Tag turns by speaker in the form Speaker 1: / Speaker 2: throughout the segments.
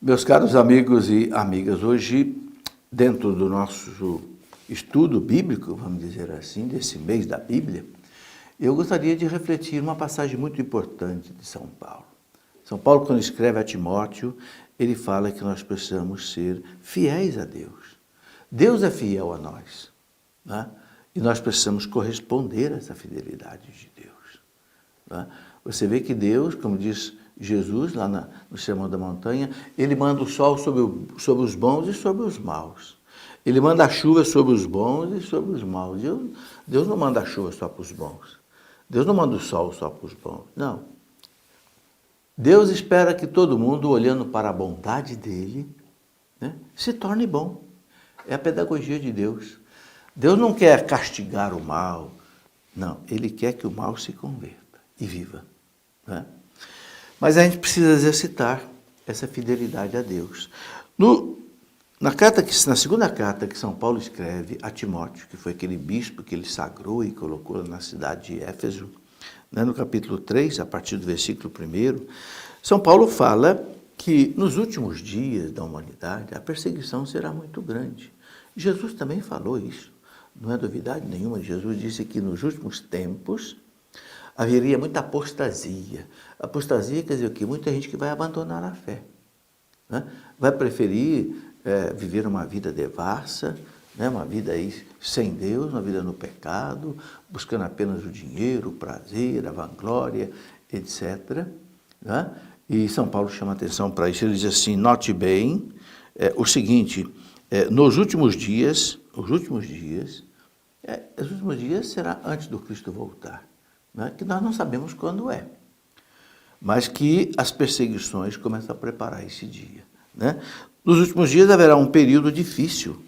Speaker 1: Meus caros amigos e amigas, hoje, dentro do nosso estudo bíblico, vamos dizer assim, desse mês da Bíblia, eu gostaria de refletir uma passagem muito importante de São Paulo. São Paulo, quando escreve a Timóteo, ele fala que nós precisamos ser fiéis a Deus. Deus é fiel a nós, né? E nós precisamos corresponder a essa fidelidade de Deus, né? Você vê que Deus, como diz Jesus, lá no Sermão da Montanha, ele manda o sol sobre os bons e sobre os maus. Ele manda a chuva sobre os bons e sobre os maus. Deus não manda a chuva só para os bons. Deus não manda o sol só para os bons. Não. Deus espera que todo mundo, olhando para a bondade dele, né, se torne bom. É a pedagogia de Deus. Deus não quer castigar o mal. Não, ele quer que o mal se converta e viva, né? Mas a gente precisa exercitar essa fidelidade a Deus. Na segunda carta que São Paulo escreve a Timóteo, que foi aquele bispo que ele sagrou e colocou na cidade de Éfeso, né, no capítulo 3, a partir do versículo 1, São Paulo fala que nos últimos dias da humanidade a perseguição será muito grande. Jesus também falou isso, não é novidade nenhuma. Jesus disse que nos últimos tempos haveria muita apostasia. Apostasia quer dizer o quê? Muita gente que vai abandonar a fé, né? Vai preferir viver uma vida devassa, né? Uma vida aí sem Deus, uma vida no pecado, buscando apenas o dinheiro, o prazer, a vanglória, etc., né? E São Paulo chama atenção para isso. Ele diz assim, note bem o seguinte, os últimos dias será antes do Cristo voltar, né? Que nós não sabemos quando é, mas que as perseguições começam a preparar esse dia, né? Nos últimos dias haverá um período difícil.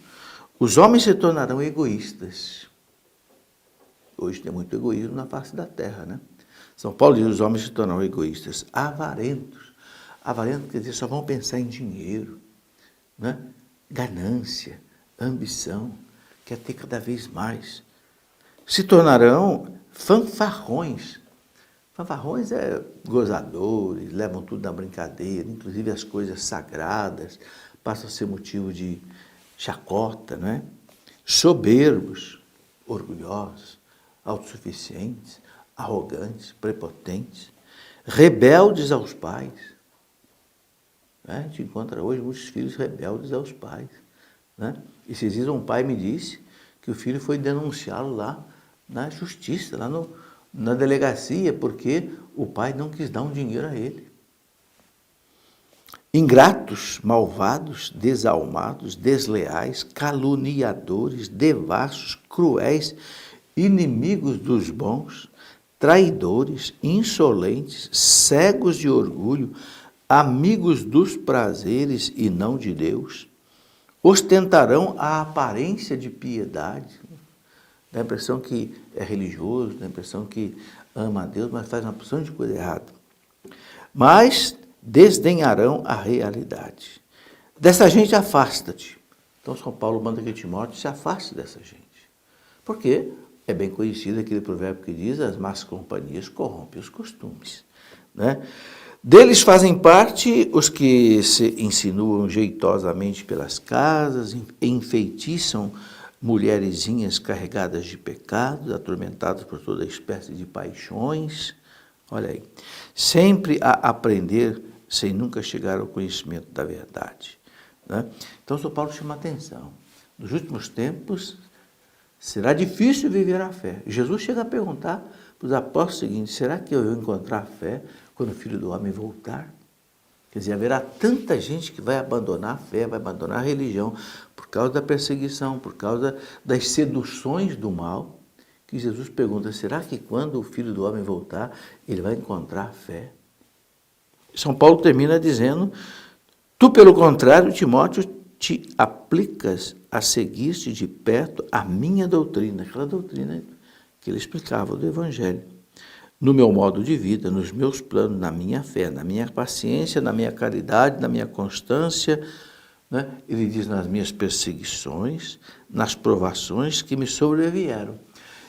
Speaker 1: Os homens se tornarão egoístas. Hoje tem muito egoísmo na face da terra, né? São Paulo diz que os homens se tornarão egoístas, avarentos. Avarentos quer dizer, só vão pensar em dinheiro, né? Ganância, ambição, quer ter cada vez mais. Se tornarão fanfarrões. Fanfarrões gozadores, levam tudo na brincadeira, inclusive as coisas sagradas passam a ser motivo de chacota, né? Soberbos, orgulhosos, autossuficientes, arrogantes, prepotentes, rebeldes aos pais. A gente encontra hoje muitos filhos rebeldes aos pais, né? Esses dias um pai me disse que o filho foi denunciá-lo lá na justiça, lá na delegacia, porque o pai não quis dar um dinheiro a ele. Ingratos, malvados, desalmados, desleais, caluniadores, devassos, cruéis, inimigos dos bons, traidores, insolentes, cegos de orgulho, amigos dos prazeres e não de Deus, ostentarão a aparência de piedade. Dá a impressão que é religioso, dá a impressão que ama a Deus, mas faz uma porção de coisa errada. Mas desdenharão a realidade. Dessa gente afasta-te. Então São Paulo manda que Timóteo se afaste dessa gente. Porque é bem conhecido aquele provérbio que diz, as más companhias corrompem os costumes, né? Deles fazem parte os que se insinuam jeitosamente pelas casas, enfeitiçam mulherzinhas carregadas de pecados, atormentadas por toda espécie de paixões. Olha aí, sempre a aprender sem nunca chegar ao conhecimento da verdade, né? Então, São Paulo chama atenção. Nos últimos tempos, será difícil viver a fé. Jesus chega a perguntar para os apóstolos o seguinte, será que eu vou encontrar a fé quando o Filho do Homem voltar? Quer dizer, haverá tanta gente que vai abandonar a fé, vai abandonar a religião, por causa da perseguição, por causa das seduções do mal, que Jesus pergunta, será que quando o Filho do Homem voltar, ele vai encontrar a fé? São Paulo termina dizendo, tu, pelo contrário, Timóteo, te aplicas a seguir-te de perto a minha doutrina, aquela doutrina que ele explicava do Evangelho, no meu modo de vida, nos meus planos, na minha fé, na minha paciência, na minha caridade, na minha constância, né? Ele diz nas minhas perseguições, nas provações que me sobrevieram.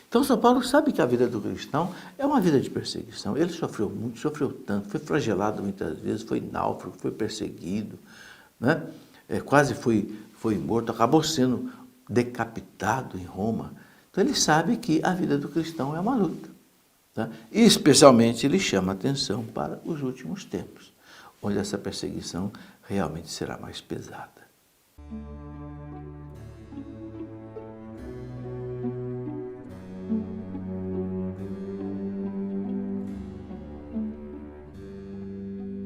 Speaker 1: Então São Paulo sabe que a vida do cristão é uma vida de perseguição. Ele sofreu muito, sofreu tanto, foi flagelado muitas vezes, foi náufrago, foi perseguido, né? Quase foi morto, acabou sendo decapitado em Roma. Então ele sabe que a vida do cristão é uma luta. Tá? E especialmente ele chama atenção para os últimos tempos, onde essa perseguição realmente será mais pesada.